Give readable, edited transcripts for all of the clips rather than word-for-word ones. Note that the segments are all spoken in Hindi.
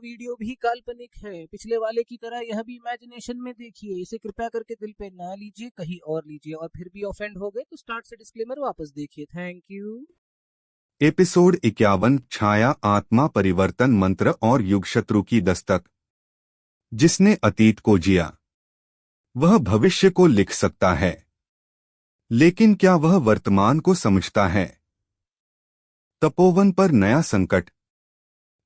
वीडियो भी काल्पनिक है। पिछले वाले की तरह यह भी इमेजिनेशन में देखिए। इसे कृपया करके दिल पे ना लीजिए, कहीं और लीजिए, और फिर भी ऑफेंड हो गए तो स्टार्ट से डिस्क्लेमर वापस देखिए। Thank you. एपिसोड 51 छाया आत्मा परिवर्तन मंत्र और युगशत्रु की दस्तक। जिसने अतीत को जिया वह भविष्य को लिख सकता है, लेकिन क्या वह वर्तमान को समझता है? तपोवन पर नया संकट।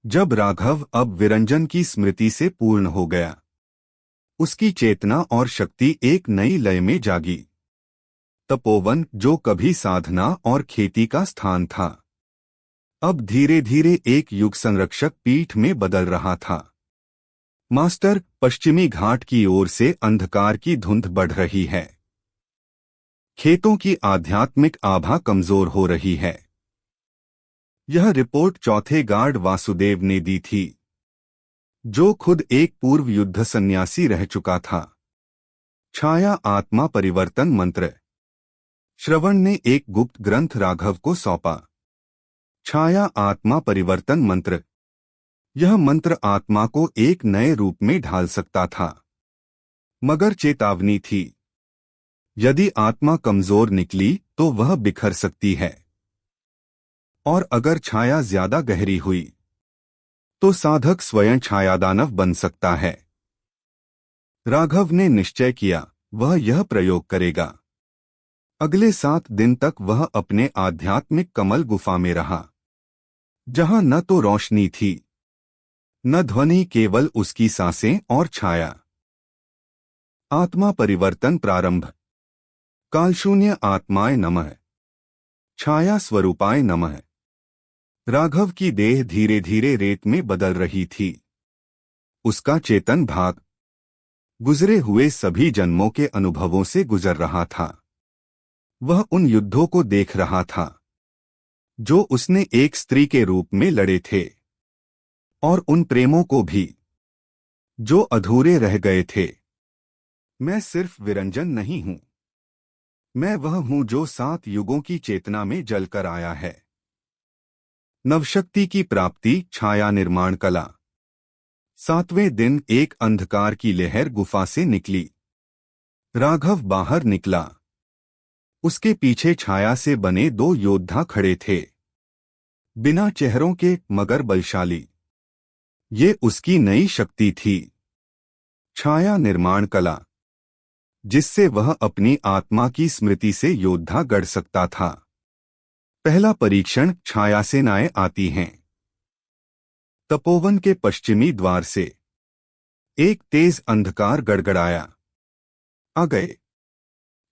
जब राघव अब विरंजन की स्मृति से पूर्ण हो गया, उसकी चेतना और शक्ति एक नई लय में जागी। तपोवन, जो कभी साधना और खेती का स्थान था, अब धीरे धीरे एक युग संरक्षक पीठ में बदल रहा था। मास्टर, पश्चिमी घाट की ओर से अंधकार की धुंध बढ़ रही है। खेतों की आध्यात्मिक आभा कमजोर हो रही है। यह रिपोर्ट चौथे गार्ड वासुदेव ने दी थी, जो खुद एक पूर्व युद्ध सन्यासी रह चुका था। छाया आत्मा परिवर्तन मंत्र। श्रवण ने एक गुप्त ग्रंथ राघव को सौंपा। छाया आत्मा परिवर्तन मंत्र। यह मंत्र आत्मा को एक नए रूप में ढाल सकता था, मगर चेतावनी थी। यदि आत्मा कमजोर निकली तो वह बिखर सकती है, और अगर छाया ज्यादा गहरी हुई तो साधक स्वयं छायादानव बन सकता है। राघव ने निश्चय किया, वह यह प्रयोग करेगा। अगले 7 दिन तक वह अपने आध्यात्मिक कमल गुफा में रहा, जहां न तो रोशनी थी न ध्वनि, केवल उसकी सांसें और छाया। आत्मा परिवर्तन प्रारंभ। कालशून्य आत्माय नमः। छाया स्वरूपाय नमः। राघव की देह धीरे धीरे रेत में बदल रही थी। उसका चेतन भाग गुजरे हुए सभी जन्मों के अनुभवों से गुजर रहा था। वह उन युद्धों को देख रहा था जो उसने एक स्त्री के रूप में लड़े थे, और उन प्रेमों को भी जो अधूरे रह गए थे। मैं सिर्फ विरंजन नहीं हूं, मैं वह हूं जो 7 युगों की चेतना में जलकर आया है। नवशक्ति की प्राप्ति। छाया निर्माण कला। 7वें दिन एक अंधकार की लहर गुफा से निकली। राघव बाहर निकला। उसके पीछे छाया से बने 2 योद्धा खड़े थे, बिना चेहरों के मगर बलशाली। ये उसकी नई शक्ति थी, छाया निर्माण कला, जिससे वह अपनी आत्मा की स्मृति से योद्धा गढ़ सकता था। पहला परीक्षण। छाया सेनाएं आती हैं। तपोवन के पश्चिमी द्वार से एक तेज अंधकार गड़गड़ाया। आ गए,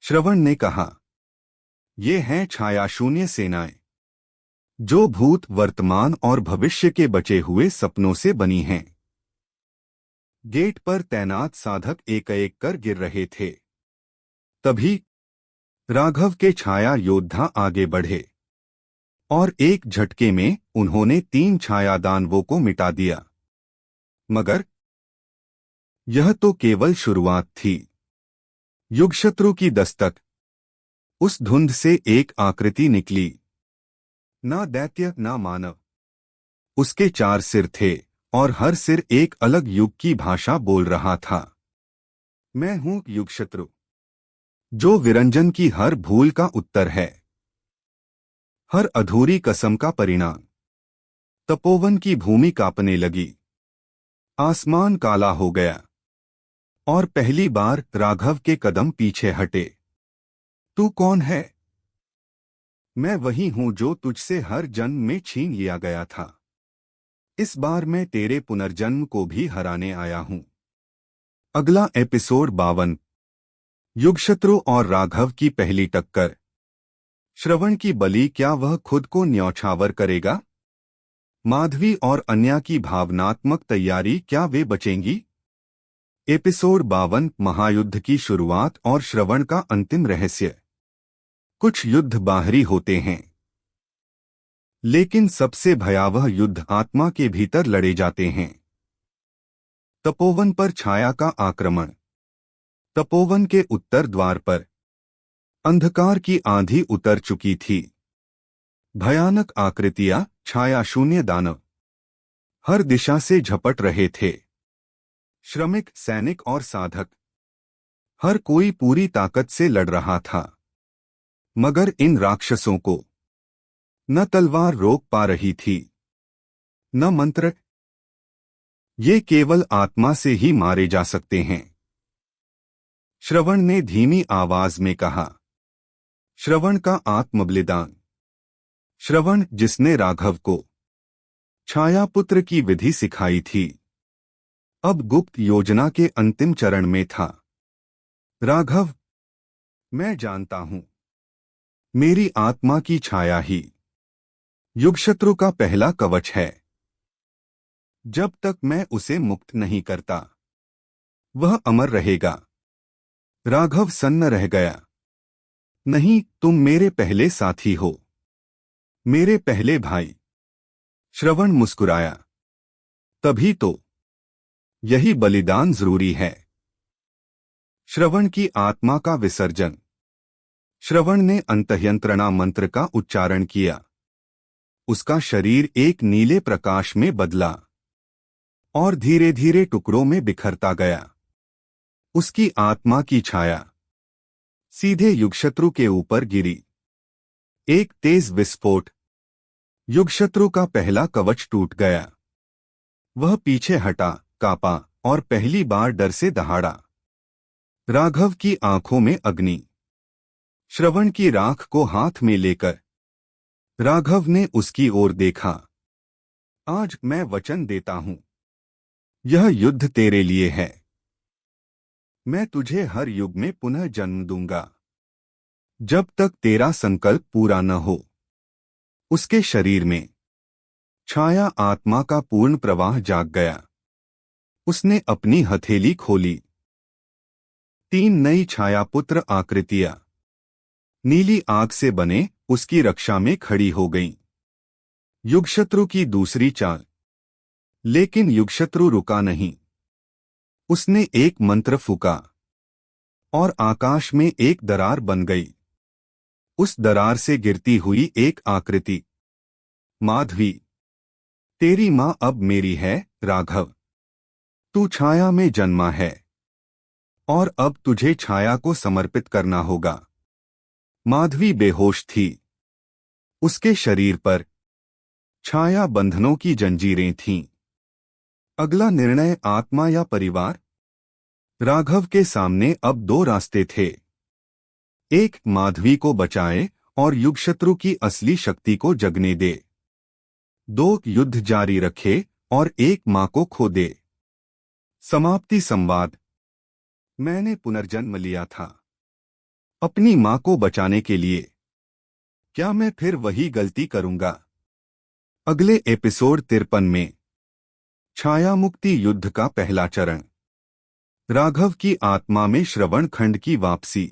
श्रवण ने कहा। ये हैं छाया शून्य सेनाएं, जो भूत, वर्तमान और भविष्य के बचे हुए सपनों से बनी हैं। गेट पर तैनात साधक एक एक कर गिर रहे थे। तभी राघव के छाया योद्धा आगे बढ़े, और एक झटके में उन्होंने 3 छाया दानवों को मिटा दिया। मगर यह तो केवल शुरुआत थी। युगशत्रु की दस्तक। उस धुंध से एक आकृति निकली, ना दैत्य ना मानव। उसके 4 सिर थे, और हर सिर एक अलग युग की भाषा बोल रहा था। मैं हूं युगशत्रु, जो विरंजन की हर भूल का उत्तर है, हर अधूरी कसम का परिणाम। तपोवन की भूमि कांपने लगी। आसमान काला हो गया, और पहली बार राघव के कदम पीछे हटे। तू कौन है? मैं वही हूं जो तुझसे हर जन्म में छीन लिया गया था। इस बार मैं तेरे पुनर्जन्म को भी हराने आया हूं। अगला एपिसोड 52। युगशत्रु और राघव की पहली टक्कर। श्रवण की बलि। क्या वह खुद को न्यौछावर करेगा? माधवी और अन्या की भावनात्मक तैयारी। क्या वे बचेंगी? एपिसोड 52। महायुद्ध की शुरुआत और श्रवण का अंतिम रहस्य। कुछ युद्ध बाहरी होते हैं, लेकिन सबसे भयावह युद्ध आत्मा के भीतर लड़े जाते हैं। तपोवन पर छाया का आक्रमण। तपोवन के उत्तर द्वार पर अंधकार की आंधी उतर चुकी थी। भयानक आकृतियां। छाया शून्य दानव। हर दिशा से झपट रहे थे। श्रमिक, सैनिक और साधक, हर कोई पूरी ताकत से लड़ रहा था। मगर इन राक्षसों को न तलवार रोक पा रही थी, न मंत्र। ये केवल आत्मा से ही मारे जा सकते हैं। श्रवण ने धीमी आवाज में कहा, श्रवण का आत्मबलिदान। श्रवण, जिसने राघव को छायापुत्र की विधि सिखाई थी, अब गुप्त योजना के अंतिम चरण में था। राघव, मैं जानता हूं, मेरी आत्मा की छाया ही युगशत्रु का पहला कवच है। जब तक मैं उसे मुक्त नहीं करता, वह अमर रहेगा। राघव सन्न रह गया। नहीं, तुम मेरे पहले साथी हो, मेरे पहले भाई। श्रवण मुस्कुराया। तभी तो यही बलिदान जरूरी है। श्रवण की आत्मा का विसर्जन। श्रवण ने अंतर्यंत्रणा मंत्र का उच्चारण किया। उसका शरीर एक नीले प्रकाश में बदला और धीरे धीरे टुकड़ों में बिखरता गया। उसकी आत्मा की छाया सीधे युगशत्रु के ऊपर गिरी। एक तेज विस्फोट। युगशत्रु का पहला कवच टूट गया। वह पीछे हटा, कांपा और पहली बार डर से दहाड़ा। राघव की आंखों में अग्नि। श्रवण की राख को हाथ में लेकर राघव ने उसकी ओर देखा। आज मैं वचन देता हूं, यह युद्ध तेरे लिए है। मैं तुझे हर युग में पुनः जन्म दूंगा, जब तक तेरा संकल्प पूरा न हो। उसके शरीर में छाया आत्मा का पूर्ण प्रवाह जाग गया। उसने अपनी हथेली खोली। 3 नई छायापुत्र आकृतियां नीली आग से बने उसकी रक्षा में खड़ी हो गईं। युगशत्रु की दूसरी चाल। लेकिन युगशत्रु रुका नहीं। उसने एक मंत्र फूका और आकाश में एक दरार बन गई। उस दरार से गिरती हुई एक आकृति। माधवी, तेरी मां अब मेरी है। राघव, तू छाया में जन्मा है और अब तुझे छाया को समर्पित करना होगा। माधवी बेहोश थी। उसके शरीर पर छाया बंधनों की जंजीरें थीं। अगला निर्णय आत्मा या परिवार? राघव के सामने अब 2 रास्ते थे। एक, माधवी को बचाए और युगशत्रु की असली शक्ति को जगने दे। 2, युद्ध जारी रखे और एक मां को खो दे। समाप्ति संवाद। मैंने पुनर्जन्म लिया था अपनी मां को बचाने के लिए। क्या मैं फिर वही गलती करूंगा? अगले एपिसोड 53 में छाया मुक्ति युद्ध का पहला चरण। राघव की आत्मा में श्रवण खंड की वापसी।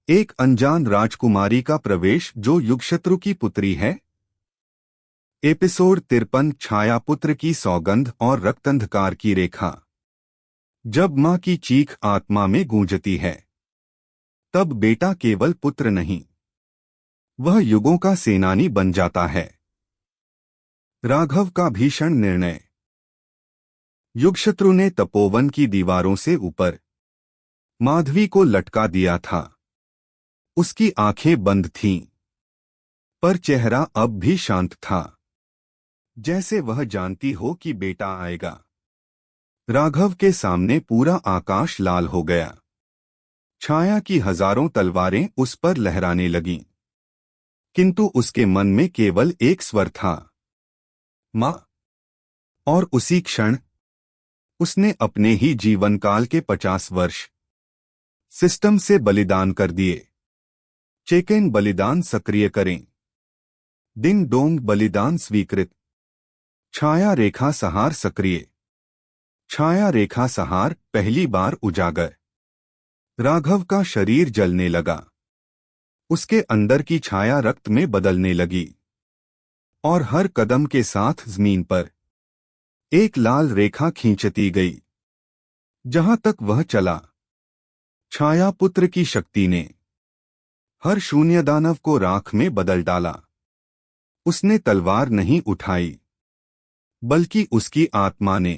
एक अनजान राजकुमारी का प्रवेश जो युगशत्रु की पुत्री है। एपिसोड 53 छायापुत्र की सौगंध और रक्तंधकार की रेखा। जब मां की चीख आत्मा में गूंजती है, तब बेटा केवल पुत्र नहीं, वह युगों का सेनानी बन जाता है। राघव का भीषण निर्णय। युगशत्रु ने तपोवन की दीवारों से ऊपर माधवी को लटका दिया था। उसकी आंखें बंद थीं, पर चेहरा अब भी शांत था, जैसे वह जानती हो कि बेटा आएगा। राघव के सामने पूरा आकाश लाल हो गया। छाया की हजारों तलवारें उस पर लहराने लगीं, किंतु उसके मन में केवल एक स्वर था, मां। और उसी क्षण उसने अपने ही जीवनकाल के 50 वर्ष सिस्टम से बलिदान कर दिए। चेकेन बलिदान सक्रिय करें। डिंग डोंग बलिदान स्वीकृत। छाया रेखा सहार सक्रिय। छाया रेखा सहार पहली बार उजागर। राघव का शरीर जलने लगा। उसके अंदर की छाया रक्त में बदलने लगी और हर कदम के साथ जमीन पर एक लाल रेखा खींचती गई। जहां तक वह चला, छायापुत्र की शक्ति ने हर शून्य दानव को राख में बदल डाला। उसने तलवार नहीं उठाई, बल्कि उसकी आत्मा ने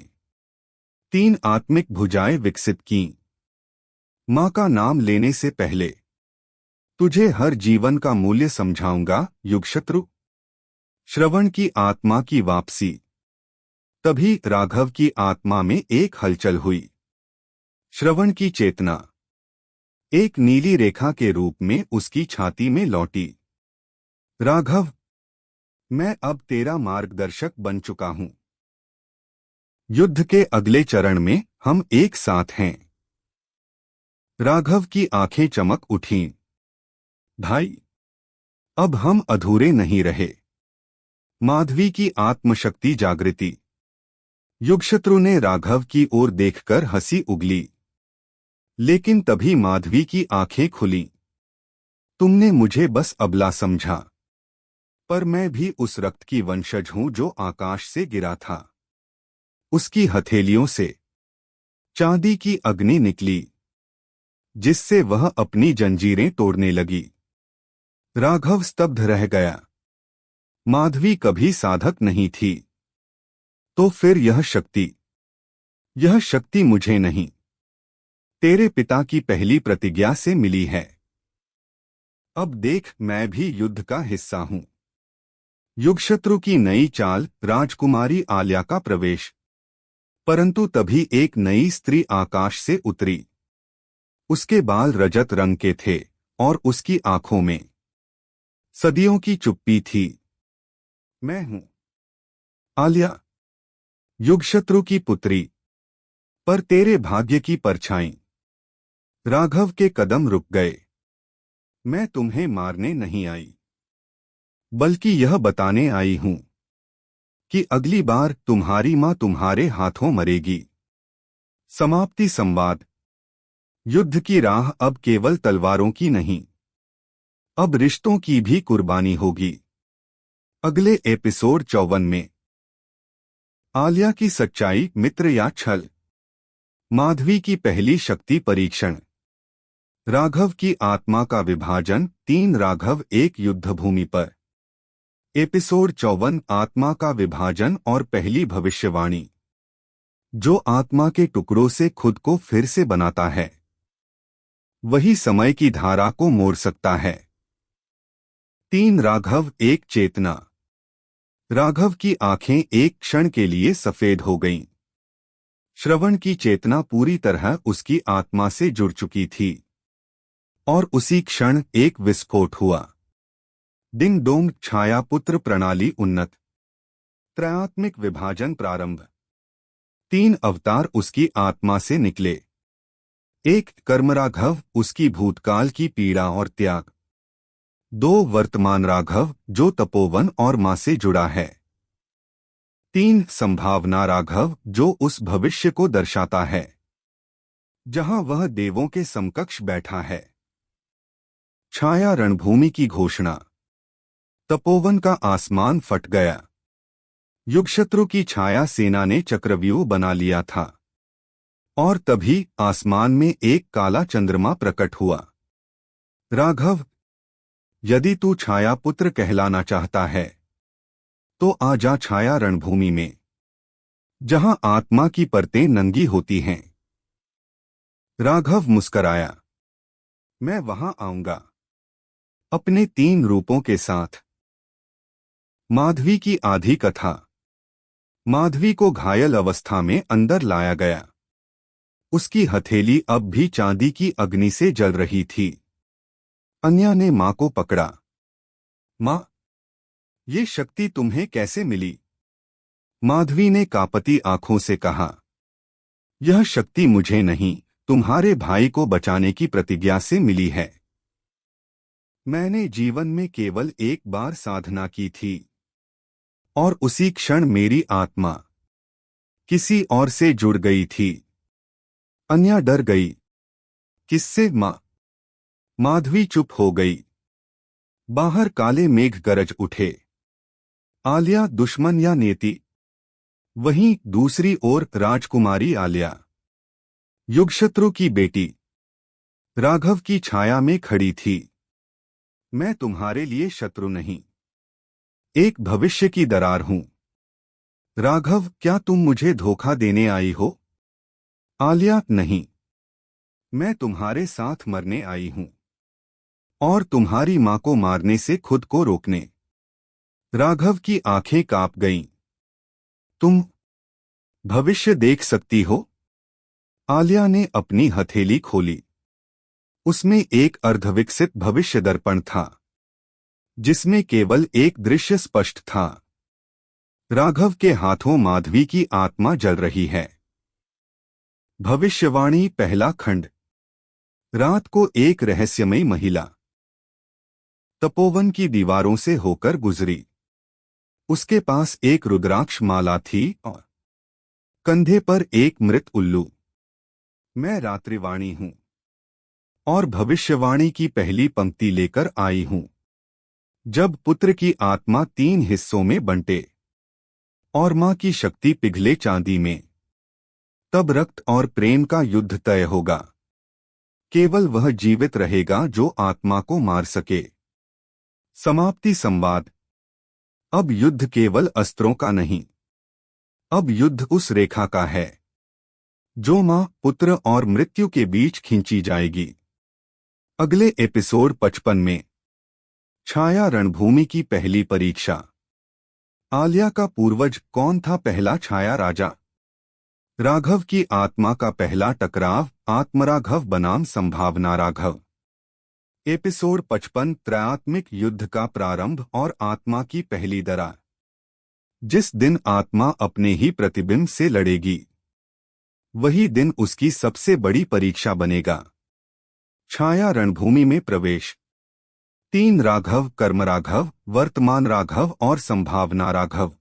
3 आत्मिक भुजाएं विकसित कीं। मां का नाम लेने से पहले तुझे हर जीवन का मूल्य समझाऊंगा, युगशत्रु। श्रवण की आत्मा की वापसी। तभी राघव की आत्मा में एक हलचल हुई। श्रवण की चेतना एक नीली रेखा के रूप में उसकी छाती में लौटी। राघव, मैं अब तेरा मार्गदर्शक बन चुका हूं। युद्ध के अगले चरण में हम एक साथ हैं। राघव की आंखें चमक उठीं। भाई, अब हम अधूरे नहीं रहे। माधवी की आत्मशक्ति जागृति। युगशत्रु ने राघव की ओर देखकर हंसी उगली। लेकिन तभी माधवी की आंखें खुलीं। तुमने मुझे बस अबला समझा, पर मैं भी उस रक्त की वंशज हूं जो आकाश से गिरा था। उसकी हथेलियों से चांदी की अग्नि निकली, जिससे वह अपनी जंजीरें तोड़ने लगी। राघव स्तब्ध रह गया। माधवी कभी साधक नहीं थी, तो फिर यह शक्ति मुझे नहीं, तेरे पिता की पहली प्रतिज्ञा से मिली है। अब देख, मैं भी युद्ध का हिस्सा हूं। युगशत्रु की नई चाल, राजकुमारी आल्या का प्रवेश। परंतु तभी एक नई स्त्री आकाश से उतरी। उसके बाल रजत रंग के थे और उसकी आंखों में सदियों की चुप्पी थी। मैं हूं आल्या, युगशत्रु की पुत्री, पर तेरे भाग्य की परछाई। राघव के कदम रुक गए। मैं तुम्हें मारने नहीं आई, बल्कि यह बताने आई हूं कि अगली बार तुम्हारी मां तुम्हारे हाथों मरेगी। समाप्ति संवाद। युद्ध की राह अब केवल तलवारों की नहीं, अब रिश्तों की भी कुर्बानी होगी। अगले एपिसोड 54 में आल्या की सच्चाई, मित्र या छल। माधवी की पहली शक्ति परीक्षण। राघव की आत्मा का विभाजन। 3 राघव एक युद्धभूमि पर। एपिसोड 54 आत्मा का विभाजन और पहली भविष्यवाणी। जो आत्मा के टुकड़ों से खुद को फिर से बनाता है, वही समय की धारा को मोड़ सकता है। 3 राघव एक चेतना। राघव की आंखें एक क्षण के लिए सफेद हो गईं। श्रवण की चेतना पूरी तरह उसकी आत्मा से जुड़ चुकी थी। और उसी क्षण एक विस्फोट हुआ। डिंग डोंग, छायापुत्र प्रणाली उन्नत। त्रयात्मिक विभाजन प्रारंभ। 3 अवतार उसकी आत्मा से निकले। एक कर्मराघव, उसकी भूतकाल की पीड़ा और त्याग। 2 वर्तमान राघव, जो तपोवन और मां से जुड़ा है। 3 संभावना राघव, जो उस भविष्य को दर्शाता है जहां वह देवों के समकक्ष बैठा है। छाया रणभूमि की घोषणा। तपोवन का आसमान फट गया। युगशत्रु की छाया सेना ने चक्रव्यूह बना लिया था। और तभी आसमान में एक काला चंद्रमा प्रकट हुआ। राघव, यदि तू छाया पुत्र कहलाना चाहता है, तो आ जा छाया रणभूमि में, जहां आत्मा की परतें नंगी होती हैं। राघव मुस्कराया। मैं वहां आऊंगा, अपने 3 रूपों के साथ। माधवी की आधी कथा। माधवी को घायल अवस्था में अंदर लाया गया। उसकी हथेली अब भी चांदी की अग्नि से जल रही थी। अन्या ने मां को पकड़ा। मां, ये शक्ति तुम्हें कैसे मिली? माधवी ने कांपती आंखों से कहा, यह शक्ति मुझे नहीं, तुम्हारे भाई को बचाने की प्रतिज्ञा से मिली है। मैंने जीवन में केवल एक बार साधना की थी, और उसी क्षण मेरी आत्मा किसी और से जुड़ गई थी। अन्या डर गई। किससे मां? माधवी चुप हो गई। बाहर काले मेघ गरज उठे। आल्या दुश्मन या नेति? वहीं दूसरी ओर राजकुमारी आल्या, युगशत्रु की बेटी, राघव की छाया में खड़ी थी। मैं तुम्हारे लिए शत्रु नहीं, एक भविष्य की दरार हूं। राघव, क्या तुम मुझे धोखा देने आई हो? आलिया, नहीं, मैं तुम्हारे साथ मरने आई हूं और तुम्हारी मां को मारने से खुद को रोकने। राघव की आंखें कांप गईं। तुम भविष्य देख सकती हो? आलिया ने अपनी हथेली खोली। उसमें एक अर्धविकसित भविष्य दर्पण था जिसमें केवल एक दृश्य स्पष्ट था। राघव के हाथों माधवी की आत्मा जल रही है। भविष्यवाणी, पहला खंड। रात को एक रहस्यमयी महिला तपोवन की दीवारों से होकर गुजरी। उसके पास एक रुद्राक्ष माला थी और कंधे पर एक मृत उल्लू। मैं रात्रिवाणी हूं और भविष्यवाणी की पहली पंक्ति लेकर आई हूं। जब पुत्र की आत्मा 3 हिस्सों में बंटे और मां की शक्ति पिघले चांदी में, तब रक्त और प्रेम का युद्ध तय होगा। केवल वह जीवित रहेगा जो आत्मा को मार सके। समाप्ति संवाद। अब युद्ध केवल अस्त्रों का नहीं, अब युद्ध उस रेखा का है जो मां, पुत्र और मृत्यु के बीच खींची जाएगी। अगले एपिसोड 55 में छाया रणभूमि की पहली परीक्षा। आलिया का पूर्वज कौन था? पहला छाया राजा। राघव की आत्मा का पहला टकराव, आत्मराघव बनाम संभावना राघव। एपिसोड 55, त्रयात्मिक युद्ध का प्रारंभ और आत्मा की पहली दरार। जिस दिन आत्मा अपने ही प्रतिबिंब से लड़ेगी, वही दिन उसकी सबसे बड़ी परीक्षा बनेगा। छाया रणभूमि में प्रवेश। 3 राघव, कर्मराघव, वर्तमान राघव और संभावना राघव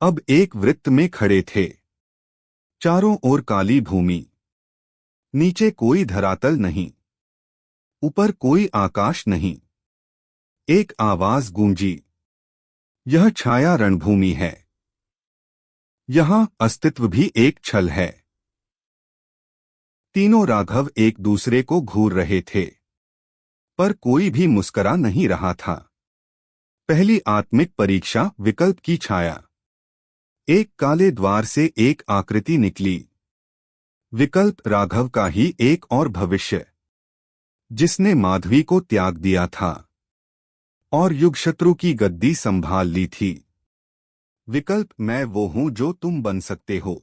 अब एक वृत्त में खड़े थे। चारों ओर काली भूमि, नीचे कोई धरातल नहीं, ऊपर कोई आकाश नहीं। एक आवाज गूंजी, यह छाया रणभूमि है। यहां अस्तित्व भी एक छल है। तीनों राघव एक दूसरे को घूर रहे थे, पर कोई भी मुस्करा नहीं रहा था। पहली आत्मिक परीक्षा, विकल्प की छाया। एक काले द्वार से एक आकृति निकली। विकल्प राघव का ही एक और भविष्य, जिसने माधवी को त्याग दिया था और युगशत्रु की गद्दी संभाल ली थी। विकल्प, मैं वो हूं जो तुम बन सकते हो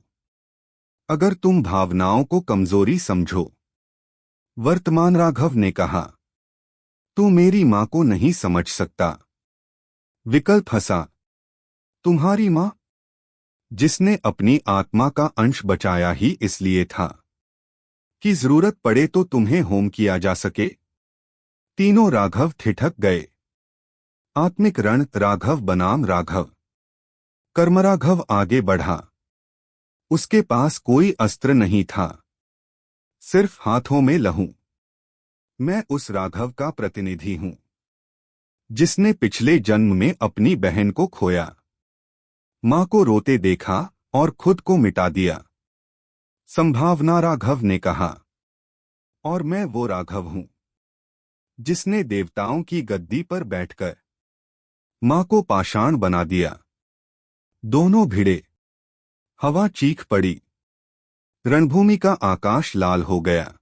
अगर तुम भावनाओं को कमजोरी समझो। वर्तमान राघव ने कहा, तू मेरी मां को नहीं समझ सकता। विकल्प हंसा, तुम्हारी मां, जिसने अपनी आत्मा का अंश बचाया ही इसलिए था कि जरूरत पड़े तो तुम्हें होम किया जा सके। तीनों राघव ठिठक गए। आत्मिक रण, राघव बनाम राघव। कर्मराघव आगे बढ़ा। उसके पास कोई अस्त्र नहीं था, सिर्फ हाथों में लहू। मैं उस राघव का प्रतिनिधि हूं जिसने पिछले जन्म में अपनी बहन को खोया, मां को रोते देखा और खुद को मिटा दिया। संभावना राघव ने कहा, और मैं वो राघव हूं जिसने देवताओं की गद्दी पर बैठकर मां को पाषाण बना दिया। दोनों भिड़े। हवा चीख पड़ी। रणभूमि का आकाश लाल हो गया।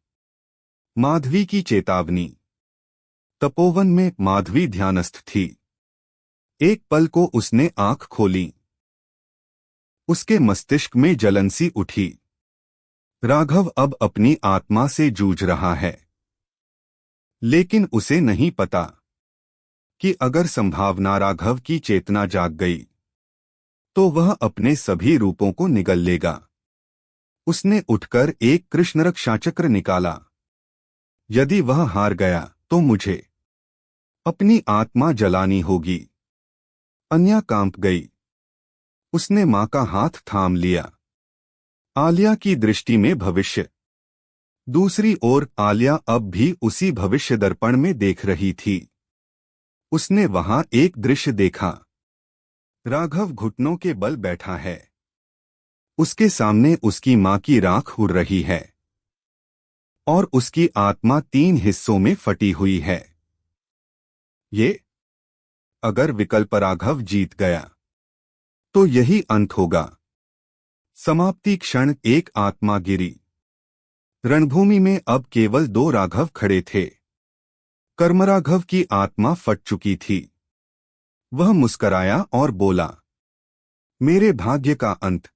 माधवी की चेतावनी। तपोवन में माधवी ध्यानस्थ थी। एक पल को उसने आंख खोली। उसके मस्तिष्क में जलन सी उठी। राघव अब अपनी आत्मा से जूझ रहा है, लेकिन उसे नहीं पता कि अगर संभावना राघव की चेतना जाग गई तो वह अपने सभी रूपों को निगल लेगा। उसने उठकर एक कृष्ण रक्षाचक्र निकाला। यदि वह हार गया तो मुझे अपनी आत्मा जलानी होगी। अन्या कांप गई। उसने मां का हाथ थाम लिया। आलिया की दृष्टि में भविष्य। दूसरी ओर आलिया अब भी उसी भविष्य दर्पण में देख रही थी। उसने वहां एक दृश्य देखा। राघव घुटनों के बल बैठा है। उसके सामने उसकी मां की राख उड़ रही है और उसकी आत्मा 3 हिस्सों में फटी हुई है। ये अगर विकल्प राघव जीत गया तो यही अंत होगा। समाप्ति क्षण एक आत्मा गिरी। रणभूमि में अब केवल 2 राघव खड़े थे। कर्मराघव की आत्मा फट चुकी थी। वह मुस्कराया और बोला, मेरे भाग्य का अंत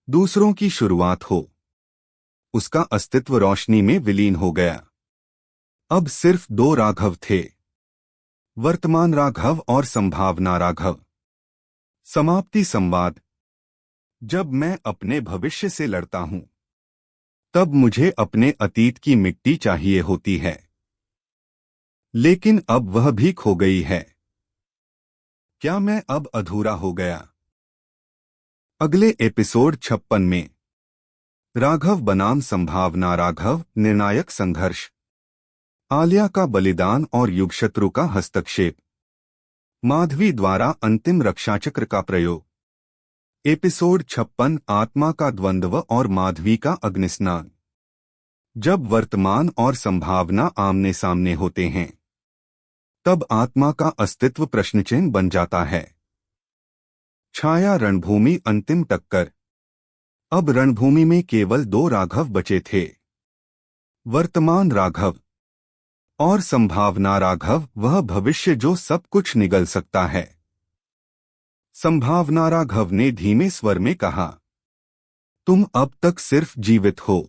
दूसरों की शुरुआत हो। उसका अस्तित्व रोशनी में विलीन हो गया। अब सिर्फ 2 राघव थे, वर्तमान राघव और संभावना राघव। समाप्ति संवाद। जब मैं अपने भविष्य से लड़ता हूं, तब मुझे अपने अतीत की मिट्टी चाहिए होती है, लेकिन अब वह भी खो गई है। क्या मैं अब अधूरा हो गया? अगले एपिसोड 56 में राघव बनाम संभावना राघव, निर्णायक संघर्ष। आलिया का बलिदान और युगशत्रु का हस्तक्षेप। माधवी द्वारा अंतिम रक्षाचक्र का प्रयोग। एपिसोड 56, आत्मा का द्वंद्व और माधवी का अग्निस्नान। जब वर्तमान और संभावना आमने सामने होते हैं, तब आत्मा का अस्तित्व प्रश्नचिन्ह बन जाता है। छाया रणभूमि, अंतिम टक्कर। अब रणभूमि में केवल 2 राघव बचे थे, वर्तमान राघव और संभावना राघव, वह भविष्य जो सब कुछ निगल सकता है। संभावना राघव ने धीमे स्वर में कहा, तुम अब तक सिर्फ जीवित हो,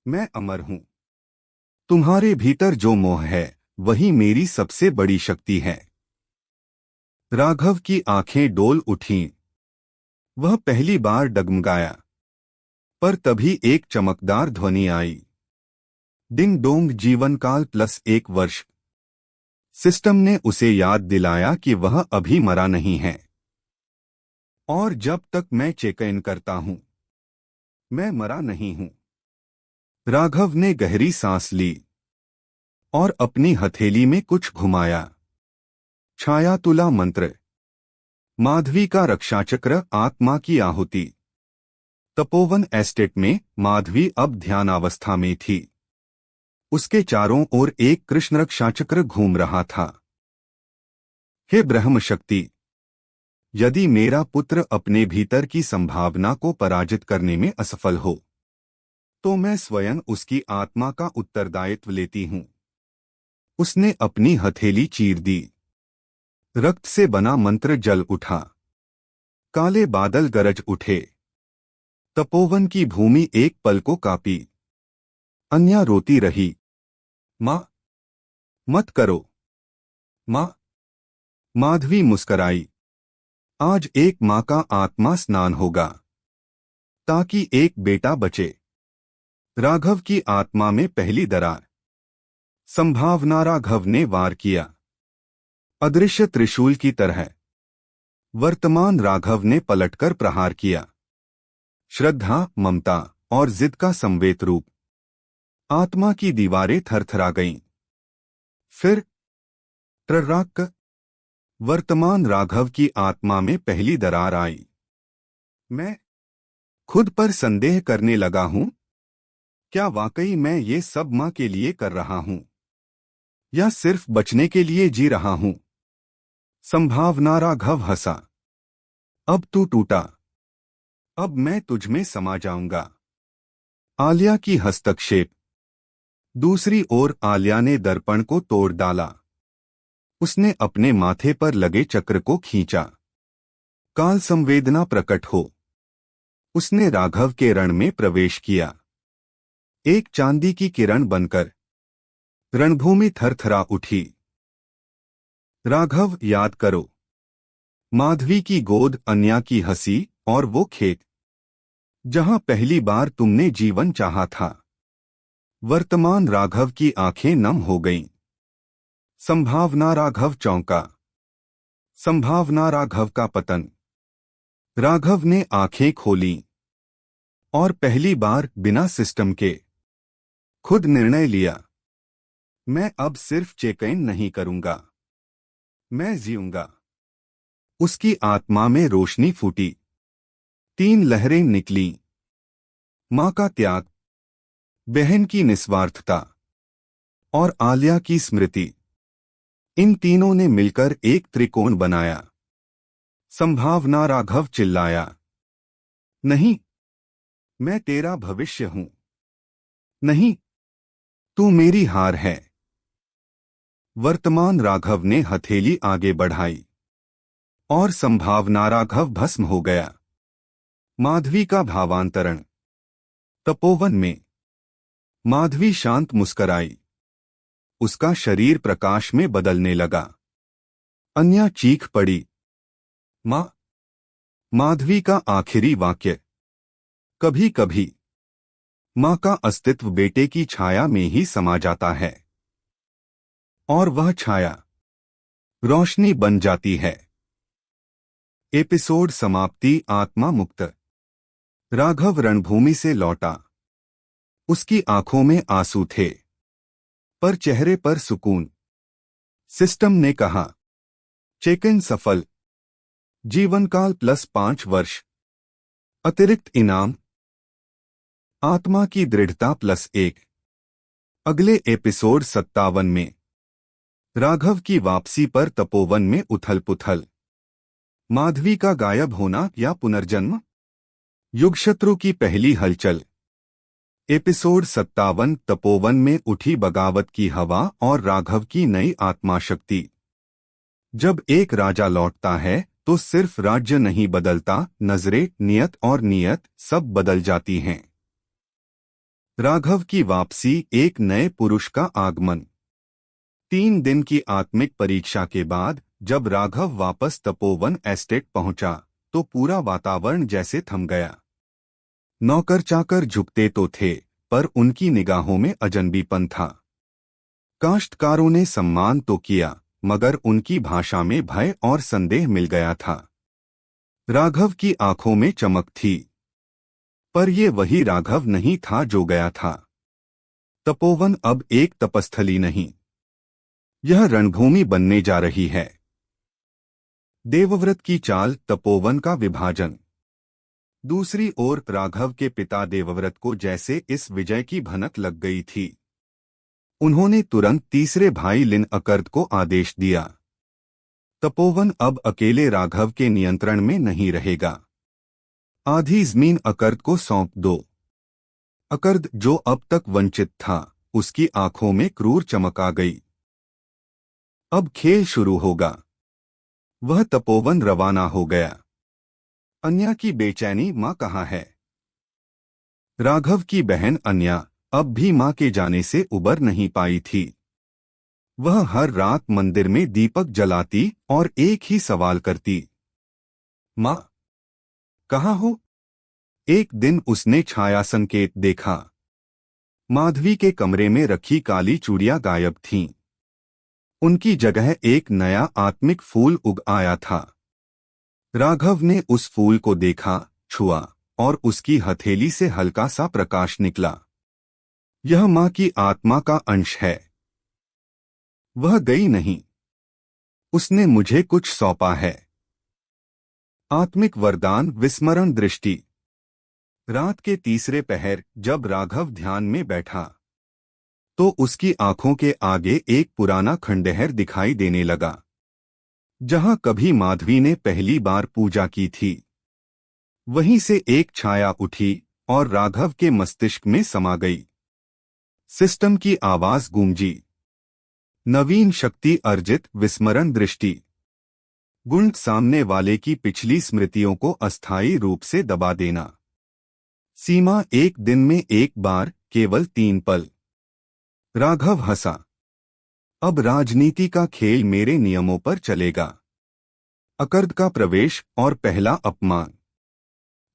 मैं अमर हूं। तुम्हारे भीतर जो मोह है, वही मेरी सबसे बड़ी शक्ति है। राघव की आंखें डोल उठीं। वह पहली बार डगमगाया, पर तभी एक चमकदार ध्वनि आई, डिंग डोंग, जीवनकाल प्लस 1 वर्ष। सिस्टम ने उसे याद दिलाया कि वह अभी मरा नहीं है, और जब तक मैं चेक इन करता हूं, मैं मरा नहीं हूं। राघव ने गहरी सांस ली और अपनी हथेली में कुछ घुमाया। छाया तुला मंत्र। माधवी का रक्षाचक्र, आत्मा की आहुति। तपोवन एस्टेट में माधवी अब ध्यानावस्था में थी। उसके चारों ओर एक कृष्ण रक्षाचक्र घूम रहा था। हे ब्रह्म शक्ति, यदि मेरा पुत्र अपने भीतर की संभावना को पराजित करने में असफल हो, तो मैं स्वयं उसकी आत्मा का उत्तरदायित्व लेती हूं। उसने अपनी हथेली चीर दी। रक्त से बना मंत्र जल उठा। काले बादल गरज उठे। तपोवन की भूमि एक पल को कांपी। अन्या रोती रही, मां, मत करो, मां। माधवी मुस्कराई, आज एक मां का आत्मा स्नान होगा, ताकि एक बेटा बचे। राघव की आत्मा में पहली दरार। संभावना राघव ने वार किया, अदृश्य त्रिशूल की तरह। वर्तमान राघव ने पलटकर प्रहार किया। श्रद्धा, ममता और जिद का संवेद रूप। आत्मा की दीवारें थरथरा गईं। फिर ट्रराक। वर्तमान राघव की आत्मा में पहली दरार आई। मैं खुद पर संदेह करने लगा हूं। क्या वाकई मैं ये सब मां के लिए कर रहा हूं, या सिर्फ बचने के लिए जी रहा हूं? संभावना राघव हंसा, अब तू टूटा, अब मैं तुझ में समा जाऊंगा। आलिया की हस्तक्षेप। दूसरी ओर आलिया ने दर्पण को तोड़ डाला। उसने अपने माथे पर लगे चक्र को खींचा। काल संवेदना प्रकट हो। उसने राघव के रण में प्रवेश किया, एक चांदी की किरण बनकर। रणभूमि थरथरा उठी। राघव, याद करो, माधवी की गोद, अन्या की हंसी और वो खेत जहां पहली बार तुमने जीवन चाहा था। वर्तमान राघव की आंखें नम हो गईं। संभावना राघव चौंका। संभावना राघव का पतन। राघव ने आंखें खोलीं और पहली बार बिना सिस्टम के खुद निर्णय लिया, मैं अब सिर्फ चेक इन नहीं करूंगा, मैं जीऊंगा। उसकी आत्मा में रोशनी फूटी। 3 लहरें निकलीं। मां का त्याग, बहन की निस्वार्थता और आलिया की स्मृति। इन तीनों ने मिलकर एक त्रिकोण बनाया। संभावना राघव चिल्लाया। नहीं, मैं तेरा भविष्य हूं। नहीं, तू मेरी हार है। वर्तमान राघव ने हथेली आगे बढ़ाई और संभावना राघव भस्म हो गया। माधवी का भावांतरण। तपोवन में माधवी शांत मुस्कराई। उसका शरीर प्रकाश में बदलने लगा। अन्या चीख पड़ी। मां। माधवी का आखिरी वाक्य। कभी कभी मां का अस्तित्व बेटे की छाया में ही समा जाता है और वह छाया रोशनी बन जाती है। एपिसोड समाप्ति। आत्मा मुक्त। राघव रणभूमि से लौटा। उसकी आंखों में आंसू थे, पर चेहरे पर सुकून। सिस्टम ने कहा, चेक इन सफल। जीवनकाल +5 वर्ष। अतिरिक्त इनाम। आत्मा की दृढ़ता +1। अगले एपिसोड 57 में राघव की वापसी पर तपोवन में उथल पुथल। माधवी का गायब होना या पुनर्जन्म। युगशत्रु की पहली हलचल। एपिसोड 57। तपोवन में उठी बगावत की हवा और राघव की नई आत्मा शक्ति। जब एक राजा लौटता है तो सिर्फ राज्य नहीं बदलता, नजरें, नियत और नीयत सब बदल जाती हैं। राघव की वापसी, एक नए पुरुष का आगमन। 3 दिन की आत्मिक परीक्षा के बाद जब राघव वापस तपोवन एस्टेट पहुंचा तो पूरा वातावरण जैसे थम गया। नौकर चाकर झुकते तो थे, पर उनकी निगाहों में अजनबीपन था। काश्तकारों ने सम्मान तो किया, मगर उनकी भाषा में भय और संदेह मिल गया था। राघव की आंखों में चमक थी, पर ये वही राघव नहीं था जो गया था। तपोवन अब एक तपस्थली नहीं, यह रणभूमि बनने जा रही है। देवव्रत की चाल, तपोवन का विभाजन। दूसरी ओर राघव के पिता देवव्रत को जैसे इस विजय की भनक लग गई थी। उन्होंने तुरंत तीसरे भाई लिन अकर्द को आदेश दिया, तपोवन अब अकेले राघव के नियंत्रण में नहीं रहेगा। आधी जमीन अकर्द को सौंप दो। अकर्द, जो अब तक वंचित था, उसकी आंखों में क्रूर चमक आ गई। अब खेल शुरू होगा। वह तपोवन रवाना हो गया। अन्या की बेचैनी, मां कहाँ है? राघव की बहन अन्या अब भी मां के जाने से उबर नहीं पाई थी। वह हर रात मंदिर में दीपक जलाती और एक ही सवाल करती, मां कहाँ हो? एक दिन उसने छाया संकेत देखा। माधवी के कमरे में रखी काली चूड़ियां गायब थीं। उनकी जगह एक नया आत्मिक फूल उग आया था। राघव ने उस फूल को देखा, छुआ, और उसकी हथेली से हल्का सा प्रकाश निकला। यह मां की आत्मा का अंश है। वह गई नहीं। उसने मुझे कुछ सौंपा है। आत्मिक वरदान, विस्मरण दृष्टि। रात के तीसरे पहर जब राघव ध्यान में बैठा तो उसकी आंखों के आगे एक पुराना खंडहर दिखाई देने लगा, जहां कभी माधवी ने पहली बार पूजा की थी। वहीं से एक छाया उठी और राघव के मस्तिष्क में समा गई। सिस्टम की आवाज गूंजी, नवीन शक्ति अर्जित, विस्मरण दृष्टि। गुण, सामने वाले की पिछली स्मृतियों को अस्थायी रूप से दबा देना। सीमा, एक दिन में एक बार, केवल 3 पल। राघव हंसा। अब राजनीति का खेल मेरे नियमों पर चलेगा। अकर्द का प्रवेश और पहला अपमान।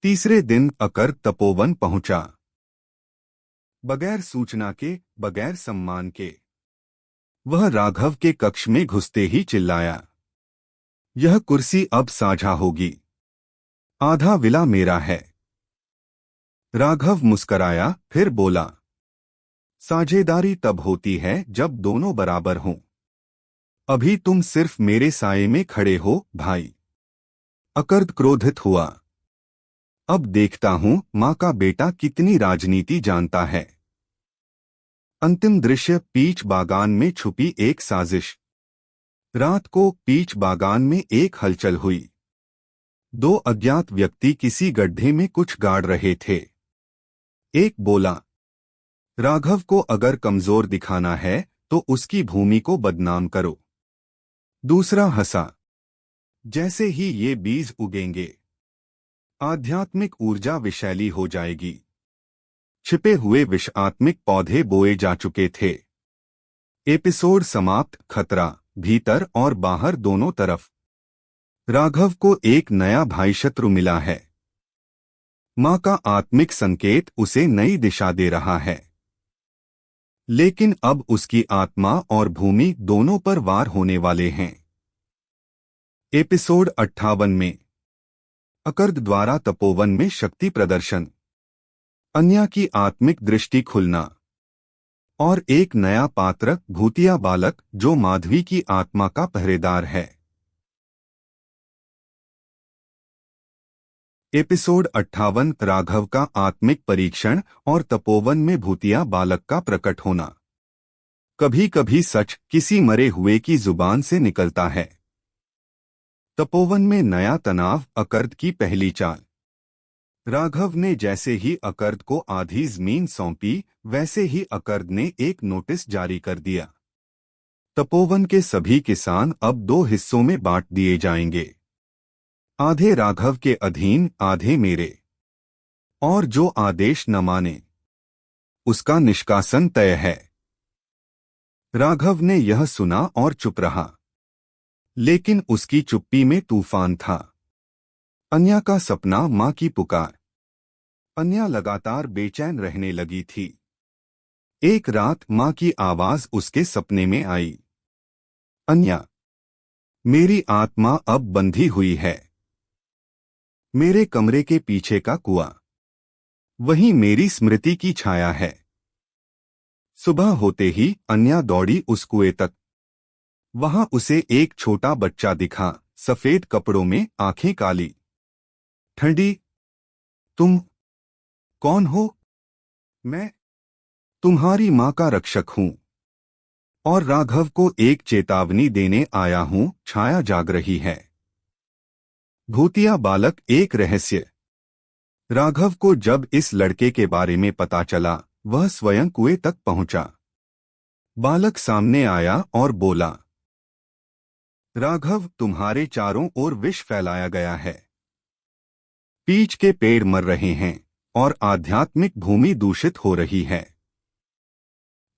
तीसरे दिन अकर्द तपोवन पहुंचा। बगैर सूचना के, बगैर सम्मान के। वह राघव के कक्ष में घुसते ही चिल्लाया, यह कुर्सी अब साझा होगी। आधा विला मेरा है। राघव मुस्कराया, फिर बोला, साझेदारी तब होती है जब दोनों बराबर हों। अभी तुम सिर्फ मेरे साये में खड़े हो, भाई। अकर्द क्रोधित हुआ। अब देखता हूं मां का बेटा कितनी राजनीति जानता है। अंतिम दृश्य, पीच बागान में छुपी एक साजिश। रात को पीच बागान में एक हलचल हुई। दो अज्ञात व्यक्ति किसी गड्ढे में कुछ गाड़ रहे थे। एक बोला, राघव को अगर कमजोर दिखाना है तो उसकी भूमि को बदनाम करो। दूसरा हंसा, जैसे ही ये बीज उगेंगे आध्यात्मिक ऊर्जा विषैली हो जाएगी। छिपे हुए विषात्मिक पौधे बोए जा चुके थे। एपिसोड समाप्त। खतरा भीतर और बाहर दोनों तरफ। राघव को एक नया भाई शत्रु मिला है। मां का आत्मिक संकेत उसे नई दिशा दे रहा है, लेकिन अब उसकी आत्मा और भूमि दोनों पर वार होने वाले हैं। एपिसोड 58 में अकर्द द्वारा तपोवन में शक्ति प्रदर्शन, अन्या की आत्मिक दृष्टि खुलना और एक नया पात्र भूतिया बालक जो माधवी की आत्मा का पहरेदार है। एपिसोड 58 राघव का आत्मिक परीक्षण और तपोवन में भूतिया बालक का प्रकट होना। कभी कभी सच किसी मरे हुए की जुबान से निकलता है। तपोवन में नया तनाव। अकर्द की पहली चाल। राघव ने जैसे ही अकर्द को आधी जमीन सौंपी वैसे ही अकर्द ने एक नोटिस जारी कर दिया। तपोवन के सभी किसान अब दो हिस्सों में बांट दिए जाएंगे, आधे राघव के अधीन आधे मेरे, और जो आदेश न माने उसका निष्कासन तय है। राघव ने यह सुना और चुप रहा, लेकिन उसकी चुप्पी में तूफान था। अन्या का सपना, मां की पुकार। अन्या लगातार बेचैन रहने लगी थी। एक रात मां की आवाज उसके सपने में आई, अन्या, मेरी आत्मा अब बंधी हुई है। मेरे कमरे के पीछे का कुआं, वहीं मेरी स्मृति की छाया है। सुबह होते ही अन्या दौड़ी उस कुएं तक। वहां उसे एक छोटा बच्चा दिखा, सफेद कपड़ों में, आंखें काली। ठंडी, तुम कौन हो? मैं तुम्हारी मां का रक्षक हूं और राघव को एक चेतावनी देने आया हूं। छाया जाग रही है। भूतिया बालक, एक रहस्य। राघव को जब इस लड़के के बारे में पता चला वह स्वयं कुएं तक पहुंचा। बालक सामने आया और बोला, राघव, तुम्हारे चारों ओर विष फैलाया गया है। पीच के पेड़ मर रहे हैं और आध्यात्मिक भूमि दूषित हो रही है।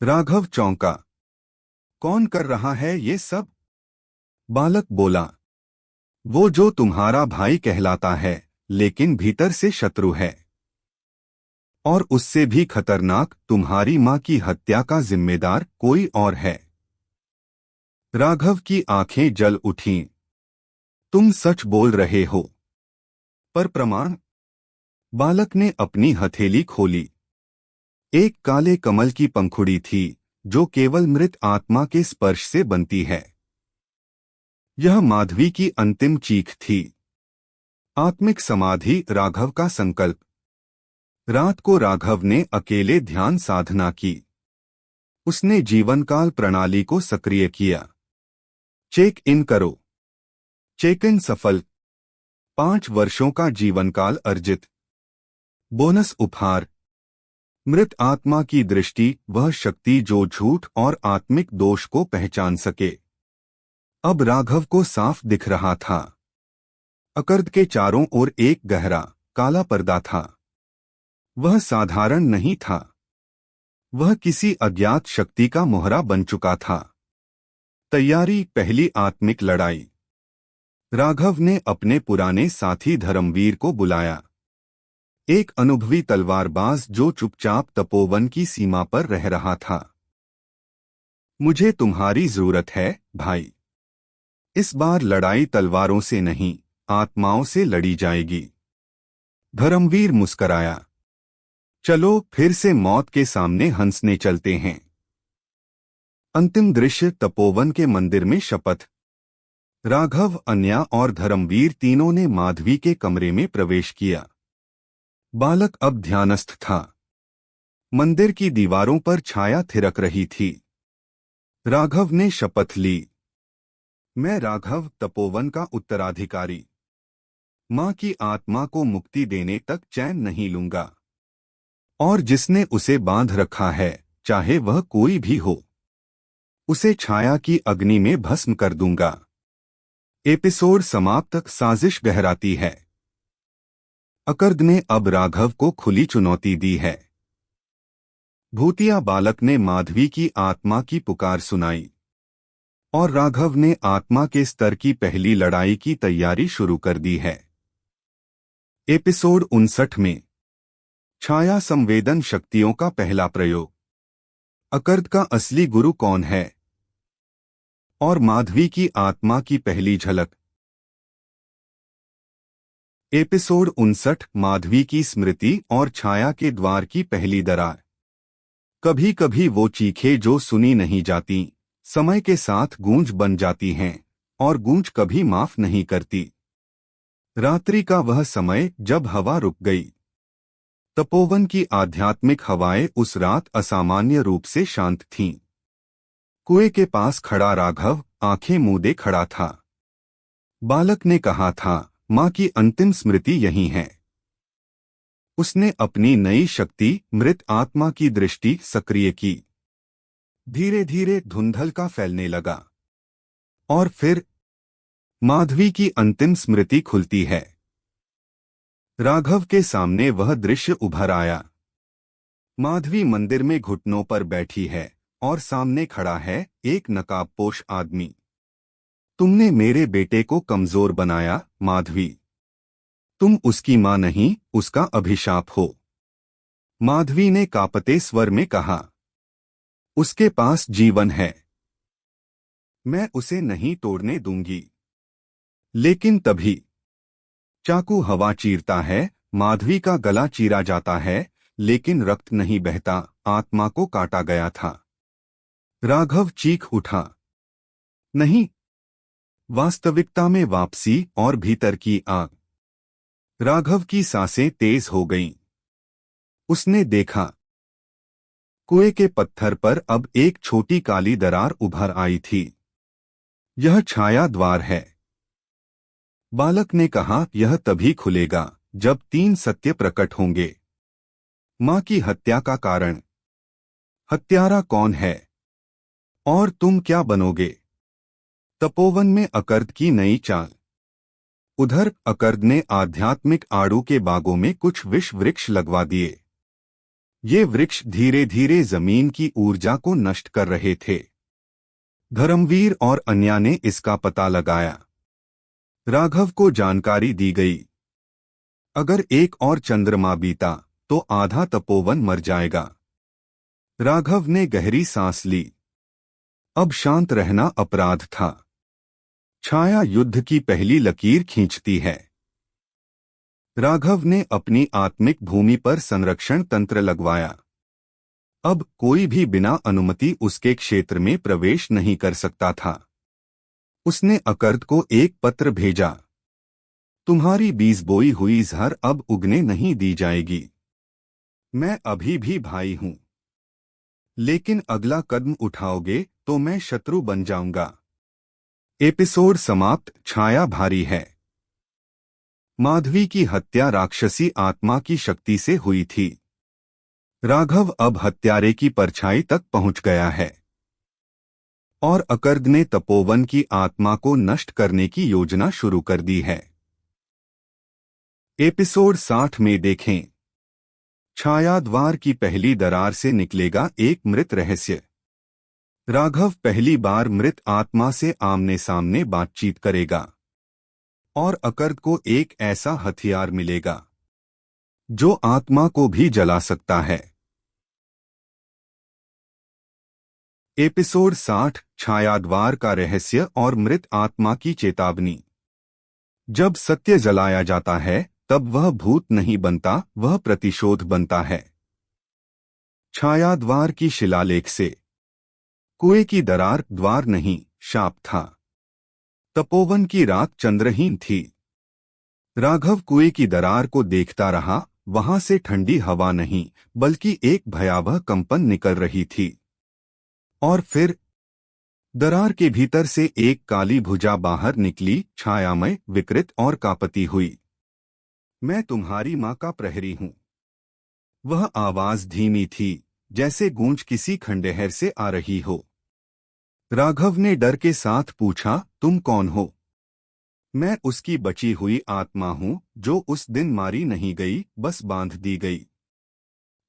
राघव चौंका, कौन कर रहा है ये सब? बालक बोला, वो जो तुम्हारा भाई कहलाता है लेकिन भीतर से शत्रु है, और उससे भी खतरनाक तुम्हारी मां की हत्या का जिम्मेदार कोई और है। राघव की आंखें जल उठीं। तुम सच बोल रहे हो, पर प्रमाण? बालक ने अपनी हथेली खोली। एक काले कमल की पंखुड़ी थी जो केवल मृत आत्मा के स्पर्श से बनती है। यह माधवी की अंतिम चीख थी। आत्मिक समाधि, राघव का संकल्प। रात को राघव ने अकेले ध्यान साधना की। उसने जीवनकाल प्रणाली को सक्रिय किया। चेक इन करो। चेक इन सफल। 5 वर्षों का जीवनकाल अर्जित। बोनस उपहार, मृत आत्मा की दृष्टि, वह शक्ति जो झूठ और आत्मिक दोष को पहचान सके। अब राघव को साफ दिख रहा था। अकर्द के चारों ओर एक गहरा काला पर्दा था। वह साधारण नहीं था, वह किसी अज्ञात शक्ति का मोहरा बन चुका था। तैयारी, पहली आत्मिक लड़ाई। राघव ने अपने पुराने साथी धर्मवीर को बुलाया, एक अनुभवी तलवारबाज जो चुपचाप तपोवन की सीमा पर रह रहा था। मुझे तुम्हारी जरूरत है भाई। इस बार लड़ाई तलवारों से नहीं, आत्माओं से लड़ी जाएगी। धर्मवीर मुस्कराया। चलो फिर से मौत के सामने हंसने चलते हैं। अंतिम दृश्य, तपोवन के मंदिर में शपथ। राघव, अन्या और धर्मवीर तीनों ने माधवी के कमरे में प्रवेश किया। बालक अब ध्यानस्थ था। मंदिर की दीवारों पर छाया थिरक रही थी। राघव ने शपथ ली, मैं राघव, तपोवन का उत्तराधिकारी। माँ की आत्मा को मुक्ति देने तक चैन नहीं लूंगा। और जिसने उसे बांध रखा है, चाहे वह कोई भी हो, उसे छाया की अग्नि में भस्म कर दूंगा। एपिसोड समाप्त। साजिश गहराती है। अकर्द ने अब राघव को खुली चुनौती दी है। भूतिया बालक ने माधवी की आत्मा की पुकार सुनाई और राघव ने आत्मा के स्तर की पहली लड़ाई की तैयारी शुरू कर दी है। एपिसोड 59 में छाया संवेदन शक्तियों का पहला प्रयोग। अकर्द का असली गुरु कौन है और माधवी की आत्मा की पहली झलक। एपिसोड 59 माधवी की स्मृति और छाया के द्वार की पहली दरार। कभी कभी वो चीखें जो सुनी नहीं जाती, समय के साथ गूंज बन जाती हैं और गूंज कभी माफ नहीं करती। रात्रि का वह समय जब हवा रुक गई। तपोवन की आध्यात्मिक हवाएं उस रात असामान्य रूप से शांत थीं। कुएं के पास खड़ा राघव आंखें मूंदे खड़ा था। बालक ने कहा था, माँ की अंतिम स्मृति यही है। उसने अपनी नई शक्ति मृत आत्मा की दृष्टि सक्रिय की। धीरे धीरे धुंधलका फैलने लगा और फिर माधवी की अंतिम स्मृति खुलती है। राघव के सामने वह दृश्य उभर आया। माधवी मंदिर में घुटनों पर बैठी है और सामने खड़ा है एक नकाबपोश आदमी। तुमने मेरे बेटे को कमजोर बनाया, माधवी। तुम उसकी मां नहीं, उसका अभिशाप हो। माधवी ने कांपते स्वर में कहा, उसके पास जीवन है, मैं उसे नहीं तोड़ने दूंगी। लेकिन तभी चाकू हवा चीरता है, माधवी का गला चीरा जाता है, लेकिन रक्त नहीं बहता, आत्मा को काटा गया था। राघव चीख उठा। नहीं, वास्तविकता में वापसी और भीतर की आग। राघव की सांसें तेज हो गईं। उसने देखा, कुएं के पत्थर पर अब एक छोटी काली दरार उभर आई थी। यह छाया द्वार है। बालक ने कहा, यह तभी खुलेगा जब 3 सत्य प्रकट होंगे। मां की हत्या का कारण, हत्यारा कौन है और तुम क्या बनोगे। तपोवन में अकर्द की नई चाल। उधर अकर्द ने आध्यात्मिक आड़ू के बागों में कुछ विष वृक्ष लगवा दिए। ये वृक्ष धीरे धीरे जमीन की ऊर्जा को नष्ट कर रहे थे। धर्मवीर और अन्या ने इसका पता लगाया। राघव को जानकारी दी गई, अगर एक और चंद्रमा बीता तो आधा तपोवन मर जाएगा। राघव ने गहरी सांस ली। अब शांत रहना अपराध था। छाया युद्ध की पहली लकीर खींचती है। राघव ने अपनी आत्मिक भूमि पर संरक्षण तंत्र लगवाया। अब कोई भी बिना अनुमति उसके क्षेत्र में प्रवेश नहीं कर सकता था। उसने अकर्द को एक पत्र भेजा, तुम्हारी बीज बोई हुई जहर अब उगने नहीं दी जाएगी। मैं अभी भी भाई हूं, लेकिन अगला कदम उठाओगे तो मैं शत्रु बन जाऊंगा। एपिसोड समाप्त। छाया भारी है। माधवी की हत्या राक्षसी आत्मा की शक्ति से हुई थी। राघव अब हत्यारे की परछाई तक पहुंच गया है और अकर्द ने तपोवन की आत्मा को नष्ट करने की योजना शुरू कर दी है। एपिसोड 60 में देखें, छाया द्वार की पहली दरार से निकलेगा एक मृत रहस्य। राघव पहली बार मृत आत्मा से आमने सामने बातचीत करेगा और अकर्द को एक ऐसा हथियार मिलेगा जो आत्मा को भी जला सकता है। एपिसोड 60 छायाद्वार का रहस्य और मृत आत्मा की चेतावनी। जब सत्य जलाया जाता है तब वह भूत नहीं बनता, वह प्रतिशोध बनता है। छायाद्वार की शिलालेख से, कुएं की दरार द्वार नहीं, शाप था। तपोवन की रात चंद्रहीन थी। राघव कुएं की दरार को देखता रहा। वहां से ठंडी हवा नहीं बल्कि एक भयावह कंपन निकल रही थी। और फिर दरार के भीतर से एक काली भुजा बाहर निकली, छायामय, विकृत और कांपती हुई। मैं तुम्हारी माँ का प्रहरी हूं। वह आवाज धीमी थी, जैसे गूंज किसी खंडहर से आ रही हो। राघव ने डर के साथ पूछा, तुम कौन हो? मैं उसकी बची हुई आत्मा हूं, जो उस दिन मारी नहीं गई, बस बांध दी गई।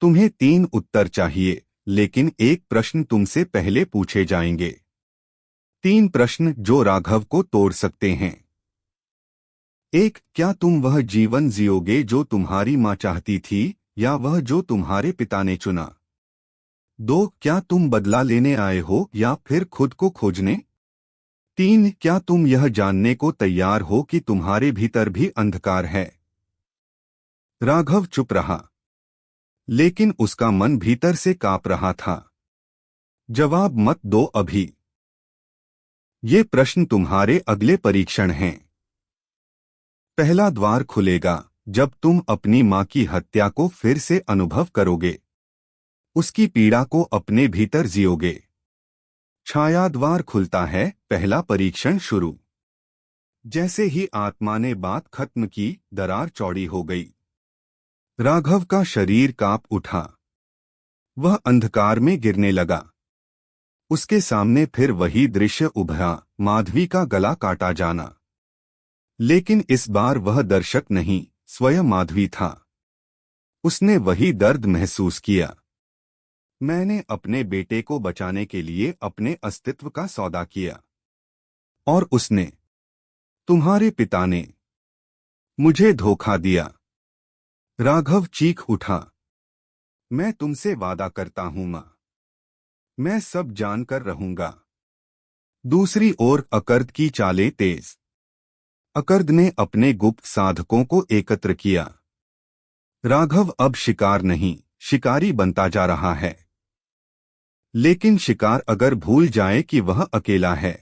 तुम्हें 3 उत्तर चाहिए, लेकिन एक प्रश्न तुमसे पहले पूछे जाएंगे। 3 प्रश्न जो राघव को तोड़ सकते हैं। 1. क्या तुम वह जीवन जियोगे जो तुम्हारी माँ चाहती थी, या वह जो तुम्हारे पिता ने चुना? 2. क्या तुम बदला लेने आए हो या फिर खुद को खोजने? 3. क्या तुम यह जानने को तैयार हो कि तुम्हारे भीतर भी अंधकार है? राघव चुप रहा, लेकिन उसका मन भीतर से कांप रहा था। जवाब मत दो अभी। ये प्रश्न तुम्हारे अगले परीक्षण हैं। पहला द्वार खुलेगा जब तुम अपनी मां की हत्या को फिर से अनुभव करोगे, उसकी पीड़ा को अपने भीतर जियोगे। छाया द्वार खुलता है, पहला परीक्षण शुरू। जैसे ही आत्मा ने बात खत्म की, दरार चौड़ी हो गई। राघव का शरीर कांप उठा। वह अंधकार में गिरने लगा। उसके सामने फिर वही दृश्य उभरा, माधवी का गला काटा जाना। लेकिन इस बार वह दर्शक नहीं, स्वयं माधवी था। उसने वही दर्द महसूस किया। मैंने अपने बेटे को बचाने के लिए अपने अस्तित्व का सौदा किया, और उसने, तुम्हारे पिता ने, मुझे धोखा दिया। राघव चीख उठा। मैं तुमसे वादा करता हूं मां, मैं सब जानकर रहूंगा। दूसरी ओर अकर्द की चालें तेज। अकर्द ने अपने गुप्त साधकों को एकत्र किया। राघव अब शिकार नहीं, शिकारी बनता जा रहा है। लेकिन शिकार अगर भूल जाए कि वह अकेला है,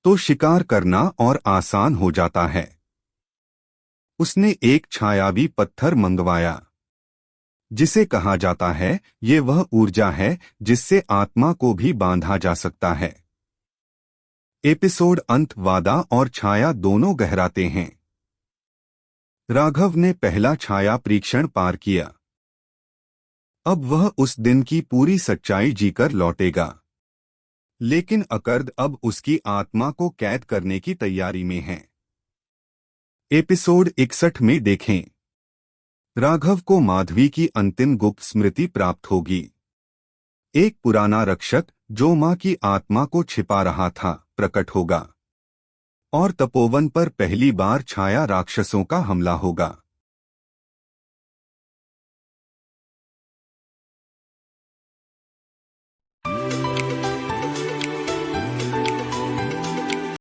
तो शिकार करना और आसान हो जाता है। उसने एक छायावी पत्थर मंगवाया, जिसे कहा जाता है ये वह ऊर्जा है जिससे आत्मा को भी बांधा जा सकता है। एपिसोड अंत वादा और छाया दोनों गहराते हैं। राघव ने पहला छाया परीक्षण पार किया। अब वह उस दिन की पूरी सच्चाई जीकर लौटेगा। लेकिन अकर्द अब उसकी आत्मा को कैद करने की तैयारी में है। एपिसोड 61 में देखें। राघव को माधवी की अंतिम गुप्त स्मृति प्राप्त होगी। एक पुराना रक्षक जो मां की आत्मा को छिपा रहा था, प्रकट होगा। और तपोवन पर पहली बार छाया राक्षसों का हमला होगा।